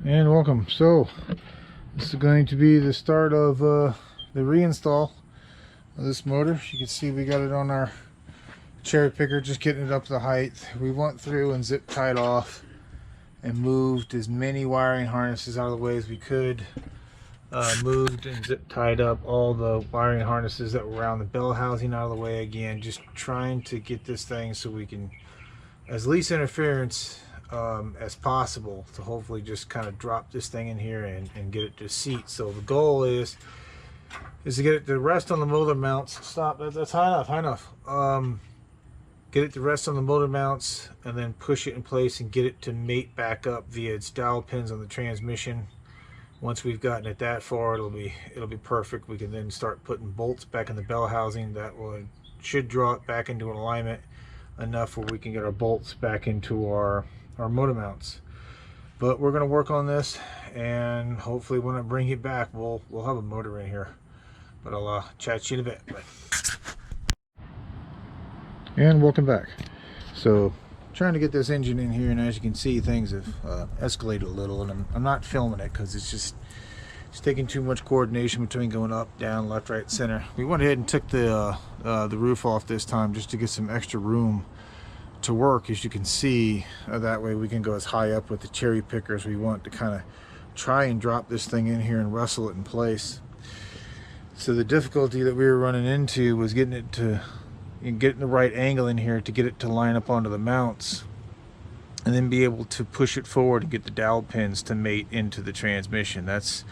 And welcome. So this is going to be the start of the reinstall of this motor. As you can see, we got it on our cherry picker, just getting it up to the height. We went through and zip tied off and moved as many wiring harnesses out of the way as we could. Moved and zip tied up all the wiring harnesses that were around the bell housing out of the way again, just trying to get this thing so we can, as least interference as possible, to hopefully just kind of drop this thing in here and get it to seat. So the goal is to get it to rest on the motor mounts. Stop, that's high enough. Get it to rest on the motor mounts and then push it in place and get it to mate back up via its dowel pins on the transmission. Once we've gotten it that far, it'll be perfect. We can then start putting bolts back in the bell housing. That should draw it back into an alignment enough where we can get our bolts back into our motor mounts. But we're going to work on this, and hopefully when I bring it back, we'll have a motor in here. But I'll chat to you in a bit. Bye. And welcome back. So trying to get this engine in here, and as you can see, things have escalated a little, and I'm not filming it because it's taking too much coordination between going up, down, left, right, center. We went ahead and took the roof off this time just to get some extra room to work, as you can see. That way we can go as high up with the cherry picker as we want to kind of try and drop this thing in here and wrestle it in place. So the difficulty that we were running into was getting it to get the right angle in here to get it to line up onto the mounts, and then be able to push it forward and get the dowel pins to mate into the transmission. That's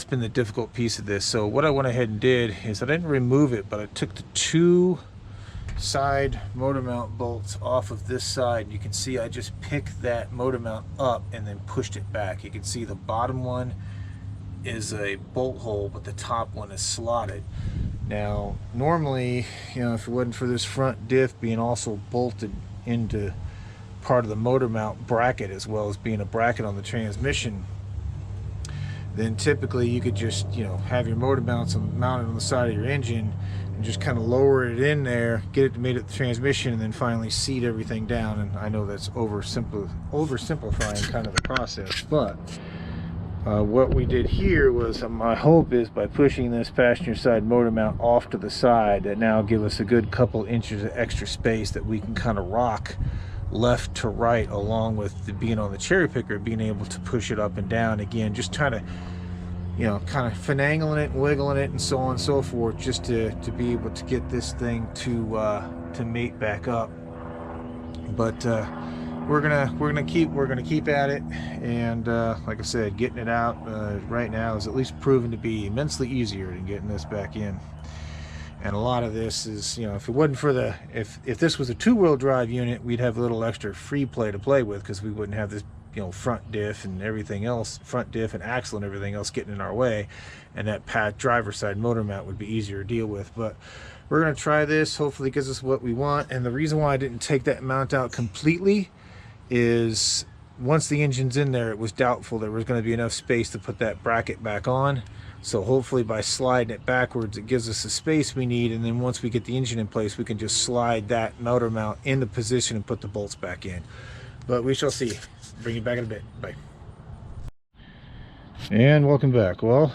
been the difficult piece of this. So what I went ahead and did is I didn't remove it, but I took the two side motor mount bolts off of this side. You can see I just picked that motor mount up and then pushed it back. You can see the bottom one is a bolt hole, but the top one is slotted. Now normally, you know, if it wasn't for this front diff being also bolted into part of the motor mount bracket as well as being a bracket on the transmission, then typically you could just, you know, have your motor mounts mounted on the side of your engine and just kind of lower it in there, get it to mate at the transmission, and then finally seat everything down. And I know that's oversimplifying kind of the process, but what we did here was, my hope is by pushing this passenger side motor mount off to the side, that now give us a good couple inches of extra space that we can kind of rock left to right, along with being on the cherry picker, being able to push it up and down again, just trying to, you know, kind of finagling it and wiggling it and so on and so forth, just to be able to get this thing to mate back up. But we're gonna keep at it, and like I said, getting it out right now is at least proven to be immensely easier than getting this back in. And a lot of this is, you know, if it wasn't for if this was a two-wheel drive unit, we'd have a little extra free play to play with, because we wouldn't have this, you know, front diff and everything else, front diff and axle and everything else getting in our way, and that driver's side motor mount would be easier to deal with. But we're gonna try this. Hopefully it gives us what we want. And the reason why I didn't take that mount out completely is, once the engine's in there, it was doubtful there was going to be enough space to put that bracket back on. So hopefully by sliding it backwards, it gives us the space we need, and then once we get the engine in place, we can just slide that motor mount into position and put the bolts back in. But we shall see. Bring you back in a bit. Bye. And welcome back. Well,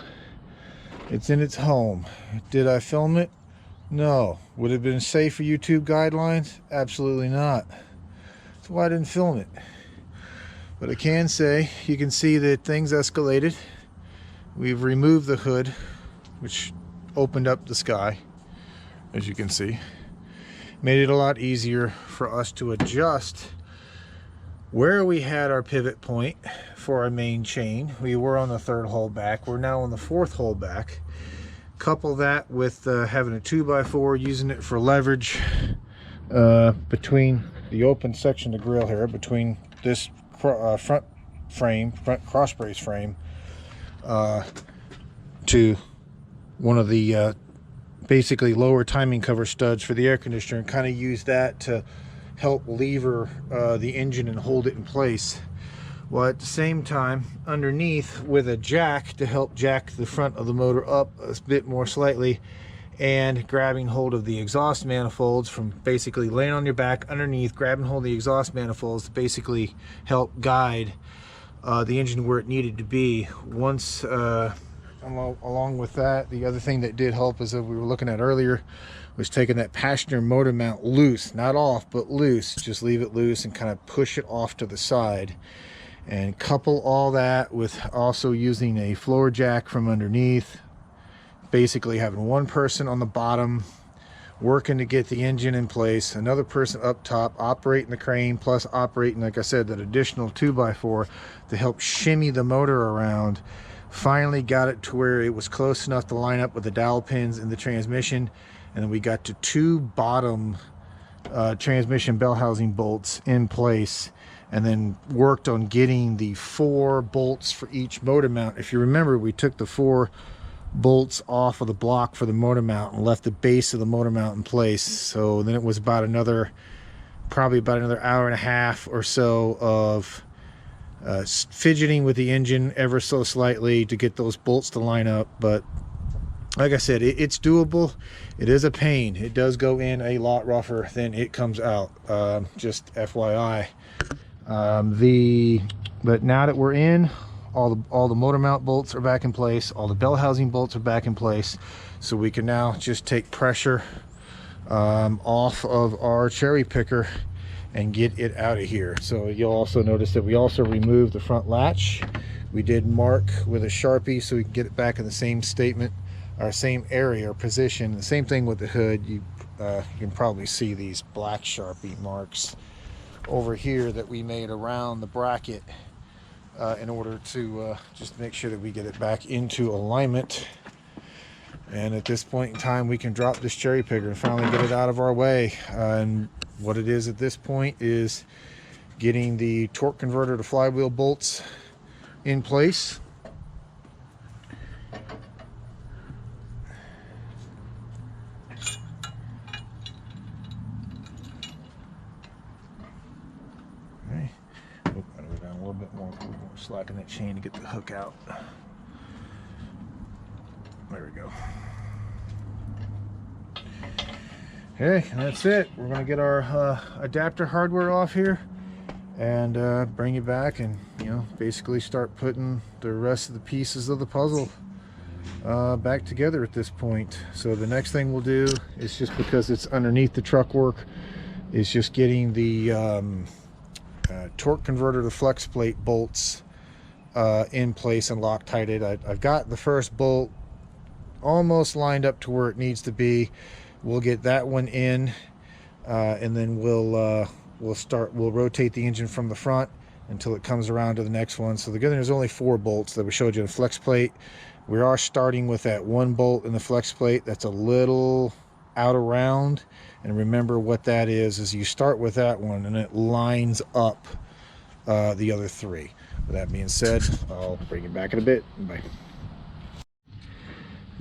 it's in its home. Did I film it? No. Would it have been safe for YouTube guidelines? Absolutely not. That's why I didn't film it. But I can say, you can see that things escalated. We've removed the hood, which opened up the sky, as you can see. Made it a lot easier for us to adjust where we had our pivot point for our main chain. We were on the third hole back. We're now on the fourth hole back. Couple that with having a 2x4, using it for leverage between the open section of the grill here, between this front cross brace frame to one of the basically lower timing cover studs for the air conditioner, and kind of use that to help lever the engine and hold it in place, while at the same time underneath with a jack to help jack the front of the motor up a bit more slightly, and grabbing hold of the exhaust manifolds, from basically laying on your back underneath, grabbing hold of the exhaust manifolds to basically help guide the engine where it needed to be. Once along with that, the other thing that did help is that we were looking at earlier was taking that passenger motor mount loose, not off, but loose. Just leave it loose and kind of push it off to the side, and couple all that with also using a floor jack from underneath, basically having one person on the bottom working to get the engine in place, another person up top operating the crane, plus operating, like I said, that additional 2x4 to help shimmy the motor around. Finally got it to where it was close enough to line up with the dowel pins in the transmission, and then we got to 2 bottom transmission bell housing bolts in place, and then worked on getting the 4 bolts for each motor mount. If you remember, we took the 4 bolts off of the block for the motor mount and left the base of the motor mount in place. So then it was about another, probably about another hour and a half or so of fidgeting with the engine ever so slightly to get those bolts to line up. But like I said, it's doable. It is a pain. It does go in a lot rougher than it comes out, just FYI. But now that we're in, all the motor mount bolts are back in place, all the bell housing bolts are back in place, so we can now just take pressure off of our cherry picker and get it out of here. So you'll also notice that we also removed the front latch. We did mark with a Sharpie so we can get it back in the same statement, our same area or position. The same thing with the hood. You can probably see these black Sharpie marks over here that we made around the bracket in order to just make sure that we get it back into alignment. And at this point in time, we can drop this cherry picker and finally get it out of our way. And what it is at this point is getting the torque converter to flywheel bolts in place. Okay. Oh, gotta go down a little bit more. Slacken that chain to get the hook out. There we go. Okay, and that's it. We're going to get our adapter hardware off here and bring it back and, you know, basically start putting the rest of the pieces of the puzzle back together at this point. So the next thing we'll do is, just because it's underneath the truck work, is just getting the torque converter to flex plate bolts in place and Loctited. I've got the first bolt almost lined up to where it needs to be. We'll get that one in, and then we'll rotate the engine from the front until it comes around to the next one. So the good thing, there's only 4 bolts that we showed you in flex plate. We are starting with that 1 bolt in the flex plate that's a little out around, and remember what that is you start with that one and it lines up the other 3. With that being said, I'll bring it back in a bit. Bye.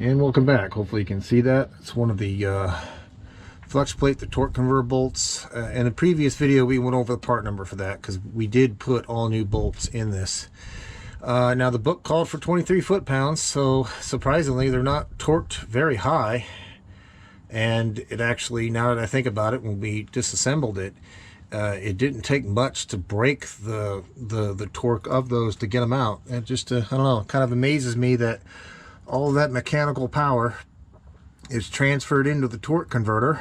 And welcome back. Hopefully you can see that. It's one of the flex plate, the torque converter bolts. In the previous video, we went over the part number for that because we did put all new bolts in this. Now the book called for 23 foot-pounds, so surprisingly they're not torqued very high. And it actually, now that I think about it, when we disassembled it, it didn't take much to break the torque of those to get them out. It just, I don't know, it kind of amazes me that all of that mechanical power is transferred into the torque converter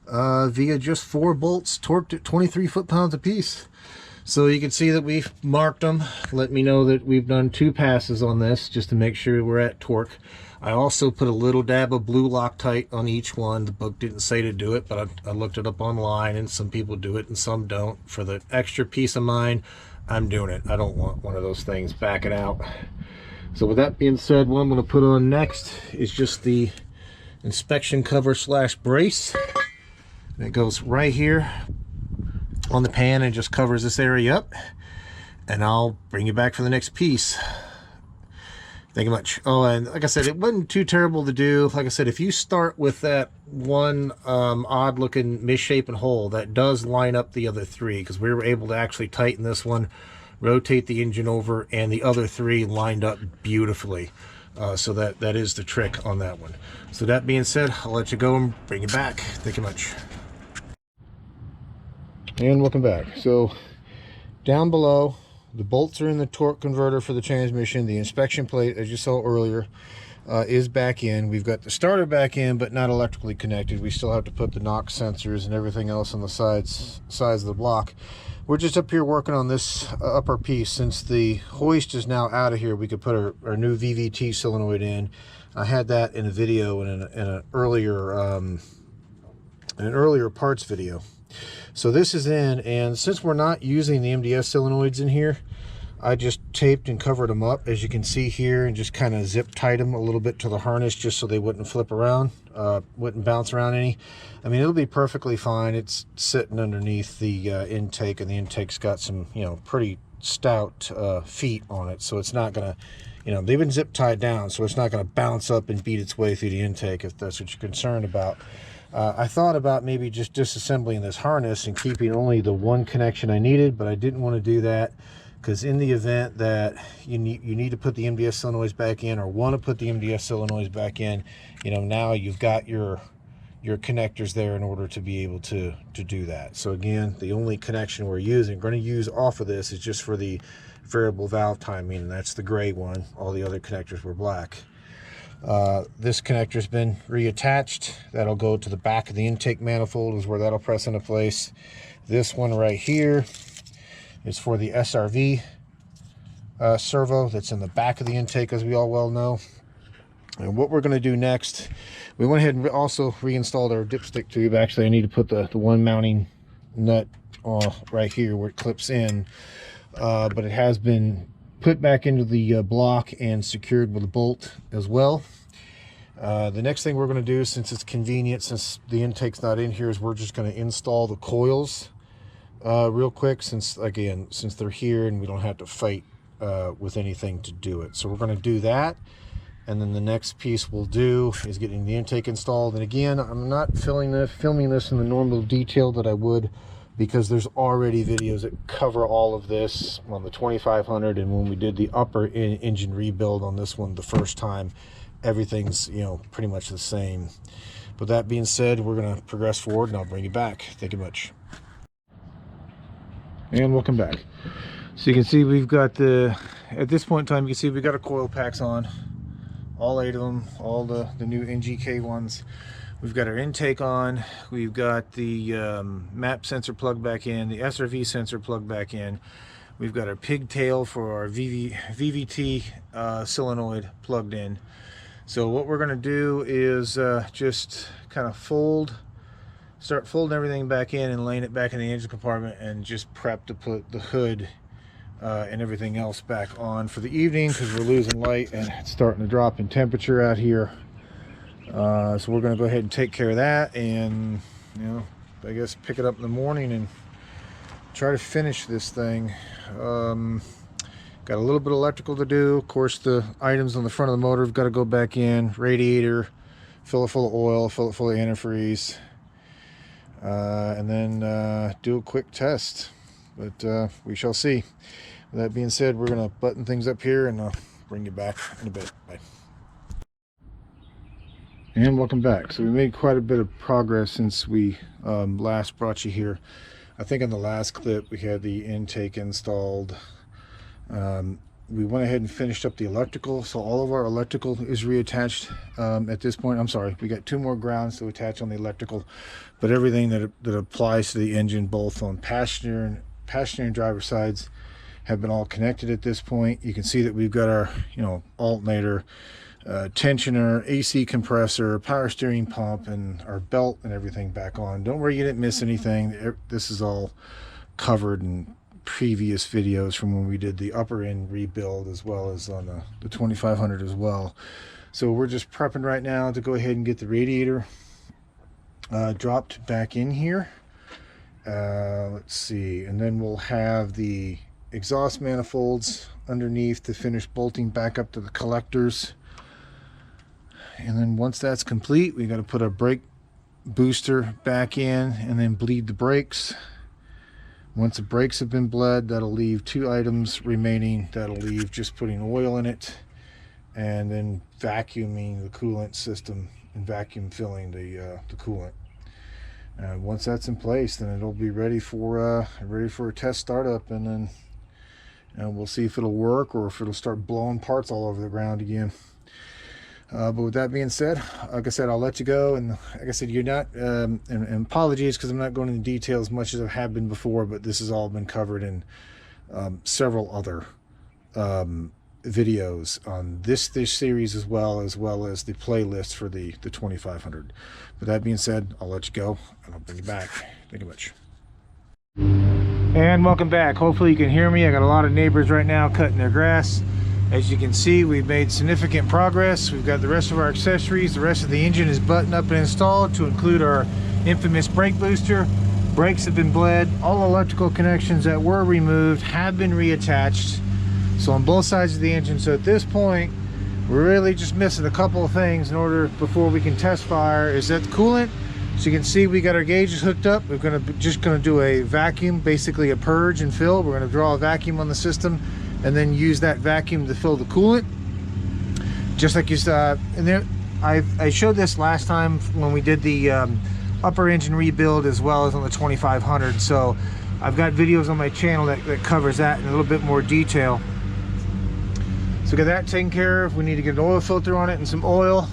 via just 4 bolts torqued at 23 foot-pounds apiece. So you can see that we've marked them. Let me know that we've done 2 passes on this just to make sure we're at torque. I also put a little dab of blue Loctite on each one. The book didn't say to do it, but I looked it up online, and some people do it and some don't. For the extra peace of mind, I'm doing it. I don't want one of those things backing out. So with that being said, what I'm going to put on next is just the inspection cover / brace. And it goes right here on the pan and just covers this area up. And I'll bring you back for the next piece. Thank you much. Oh, and like I said, it wasn't too terrible to do. Like I said, if you start with that one odd looking misshapen hole, that does line up the other 3, because we were able to actually tighten this one, rotate the engine over, and the other 3 lined up beautifully. So that is the trick on that one. So that being said, I'll let you go and bring you back. Thank you much. And welcome back. So down below, the bolts are in the torque converter for the transmission. The inspection plate, as you saw earlier, is back in. We've got the starter back in, but not electrically connected. We still have to put the NOx sensors and everything else on the sides of the block. We're just up here working on this upper piece. Since the hoist is now out of here, we could put our new VVT solenoid in. I had that in a video in an earlier parts video. So this is in, and since we're not using the MDS solenoids in here, I just taped and covered them up, as you can see here, and just kind of zip tied them a little bit to the harness just so they wouldn't flip around, wouldn't bounce around any. I mean, it'll be perfectly fine. It's sitting underneath the intake, and the intake's got some, pretty stout feet on it, so it's not gonna, they've been zip tied down, so it's not gonna bounce up and beat its way through the intake if that's what you're concerned about. I thought about maybe just disassembling this harness and keeping only the one connection I needed, but I didn't want to do that, because in the event that you need to put the MDS solenoids back in, or want to put the MDS solenoids back in, now you've got your connectors there in order to be able to do that. So again, the only connection we're going to use off of this is just for the variable valve timing, and that's the gray one. All the other connectors were black. This connector's been reattached. That'll go to the back of the intake manifold, is where that'll press into place. This one right here is for the SRV servo that's in the back of the intake, as we all well know. And what we're going to do next, we went ahead and also reinstalled our dipstick tube. Actually, I need to put the one mounting nut right here where it clips in, but it has been put back into the block and secured with a bolt as well. The next thing we're going to do, since it's convenient, since the intake's not in here, is we're just going to install the coils real quick, since they're here and we don't have to fight with anything to do it. So we're going to do that, and then the next piece we'll do is getting the intake installed. And again, I'm not filming this in the normal detail that I would, because there's already videos that cover all of this on the 2500, and when we did the upper engine rebuild on this one the first time, everything's pretty much the same. But that being said, we're going to progress forward, and I'll bring you back. Thank you much. And welcome back. So you can see we've got at this point in time, you can see we've got our coil packs on, all 8 of them, all the new NGK ones. We've got our intake on, we've got the map sensor plugged back in, the SRV sensor plugged back in, we've got our pigtail for our VVT solenoid plugged in. So what we're going to do is just kind of start folding everything back in and laying it back in the engine compartment, and just prep to put the hood and everything else back on for the evening, because we're losing light and it's starting to drop in temperature out here. So we're going to go ahead and take care of that, and I guess pick it up in the morning and try to finish this thing. Got a little bit of electrical to do. Of course, the items on the front of the motor have got to go back in. Radiator, fill it full of oil, fill it full of antifreeze, and then do a quick test. But we shall see. With that being said, we're going to button things up here, and I'll bring you back in a bit. Bye. And welcome back. So we made quite a bit of progress since we last brought you here. I think in the last clip we had the intake installed. We went ahead and finished up the electrical, so all of our electrical is reattached at this point. I'm sorry, we got 2 more grounds to attach on the electrical, but everything that applies to the engine, both on passenger and driver sides, have been all connected at this point. You can see that we've got our alternator, tensioner, AC compressor, power steering pump, and our belt and everything back on. Don't worry, you didn't miss anything. This is all covered in previous videos from when we did the upper end rebuild, as well as on the 2500 as well. So we're just prepping right now to go ahead and get the radiator dropped back in here. Let's see, and then we'll have the exhaust manifolds underneath to finish bolting back up to the collectors. And then once that's complete, we got to put a brake booster back in and then bleed the brakes. Once the brakes have been bled, that'll leave 2 items remaining. That'll leave just putting oil in it and then vacuuming the coolant system and vacuum filling the coolant. Once that's in place, then it'll be ready for a test startup, and then and we'll see if it'll work or if it'll start blowing parts all over the ground again. But with that being said, like I said, I'll let you go. And like I said, you're not, and apologies because I'm not going into detail as much as I have been before, but this has all been covered in several other videos on this series, as well as the playlist for the 2500. With that being said, I'll let you go and I'll bring you back. Thank you much. And welcome back. Hopefully you can hear me. I got a lot of neighbors right now cutting their grass. As you can see, we've made significant progress. We've got the rest of our accessories. The rest of the engine is buttoned up and installed, to include our infamous brake booster. Brakes have been bled. All electrical connections that were removed have been reattached. So on both sides of the engine. So at this point, we're really just missing a couple of things in order before we can test fire. Is that the coolant? So you can see we got our gauges hooked up. We're just gonna do a vacuum, basically a purge and fill. We're gonna draw a vacuum on the system and then use that vacuum to fill the coolant, just like you saw. And there, I showed this last time when we did the upper engine rebuild, as well as on the 2500. So I've got videos on my channel that covers that in a little bit more detail. So get that taken care of. We need to get an oil filter on it and some oil,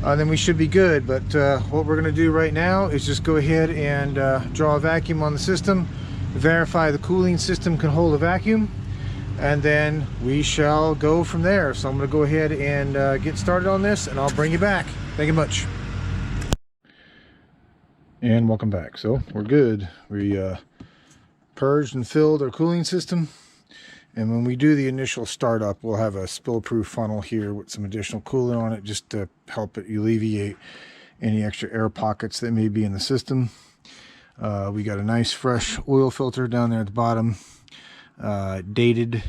then we should be good. But what we're gonna do right now is just go ahead and draw a vacuum on the system, verify the cooling system can hold a vacuum, and then we shall go from there. So I'm going to go ahead and get started on this, and I'll bring you back. Thank you much. And welcome back. So we're good. We purged and filled our cooling system, and when we do the initial startup, we'll have a spill-proof funnel here with some additional coolant on it, just to help it alleviate any extra air pockets that may be in the system. We got a nice fresh oil filter down there at the bottom, dated,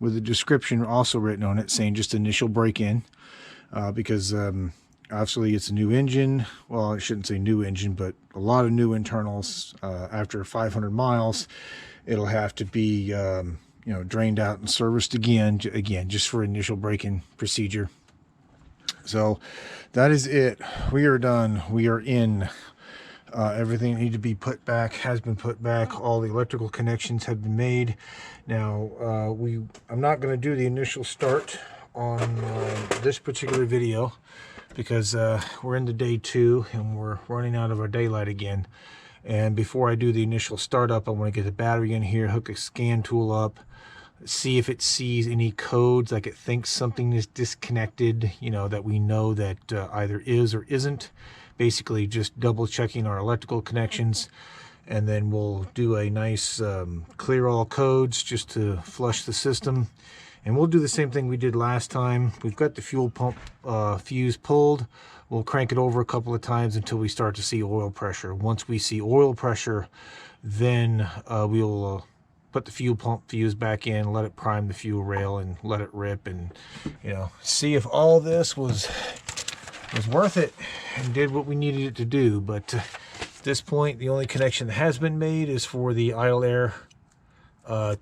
with a description also written on it saying just initial break-in, because obviously it's a new engine. Well, I shouldn't say new engine, but a lot of new internals. After 500 miles, it'll have to be you know, drained out and serviced again just for initial break-in procedure. So that is it. We are done. We are in. Everything that needed to be put back has been put back. All the electrical connections have been made. Now I'm not going to do the initial start on this particular video, because we're into day 2 and we're running out of our daylight again. And before I do the initial startup, I want to get the battery in here, hook a scan tool up, see if it sees any codes, like it thinks something is disconnected, you know, that we know that either is or isn't. Basically just double checking our electrical connections, and then we'll do a nice clear all codes just to flush the system. And we'll do the same thing we did last time. We've got the fuel pump fuse pulled. We'll crank it over a couple of times until we start to see oil pressure. Once we see oil pressure, then we'll put the fuel pump fuse back in, let it prime the fuel rail, and let it rip, and you know, see if all this was worth it and did what we needed it to do. But at this point, the only connection that has been made is for the idle air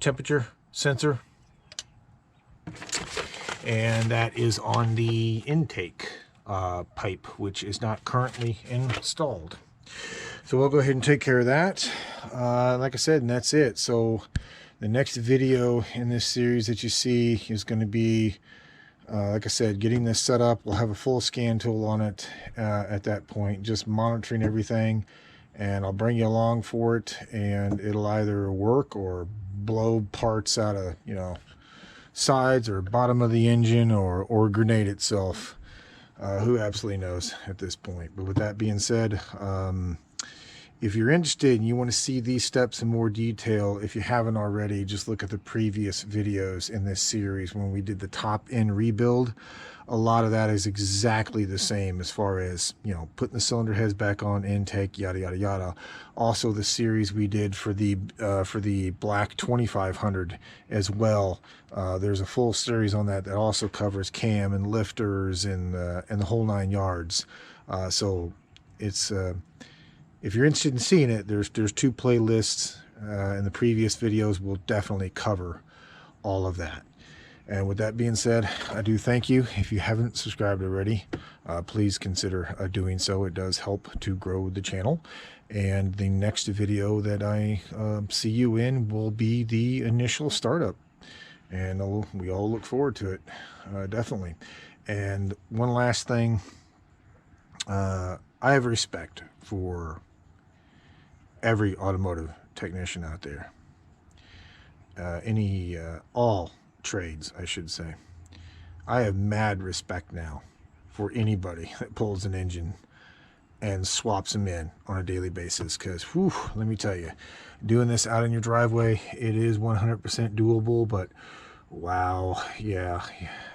temperature sensor, and that is on the intake pipe, which is not currently installed. So we'll go ahead and take care of that. Like I said, and that's it. So the next video in this series that you see is going to be, like I said, getting this set up. We'll have a full scan tool on it at that point, just monitoring everything, and I'll bring you along for it, and it'll either work or blow parts out of, you know, sides or bottom of the engine, or grenade itself. Who absolutely knows at this point. But with that being said, if you're interested and you want to see these steps in more detail, if you haven't already, just look at the previous videos in this series when we did the top end rebuild. A lot of that is exactly the same, as far as, you know, putting the cylinder heads back on, intake, yada yada yada. Also the series we did for the black 2500 as well. There's a full series on that also covers cam and lifters and the whole 9 yards. So it's if you're interested in seeing it, there's 2 playlists in the previous videos. Will definitely cover all of that. And with that being said, I do thank you. If you haven't subscribed already, please consider doing so. It does help to grow the channel. And the next video that I see you in will be the initial startup. and we all look forward to it, definitely. And one last thing, I have respect for every automotive technician out there, all trades, I should say. I have mad respect now for anybody that pulls an engine and swaps them in on a daily basis, because let me tell you, doing this out in your driveway, it is 100% doable. But wow, yeah,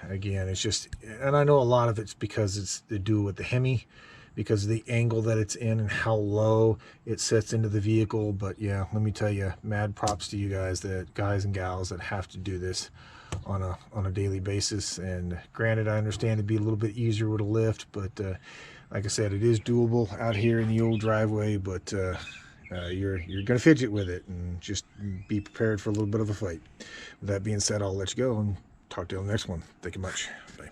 again, it's just, and I know a lot of it's because it's to do with the Hemi, because of the angle that it's in and how low it sets into the vehicle. But yeah, let me tell you, mad props to you guys and gals that have to do this on a daily basis. And granted, I understand it'd be a little bit easier with a lift, but like I said, it is doable out here in the old driveway. But you're gonna fidget with it, and just be prepared for a little bit of a fight. With that being said, I'll let you go and talk to you on the next one. Thank you much. Bye.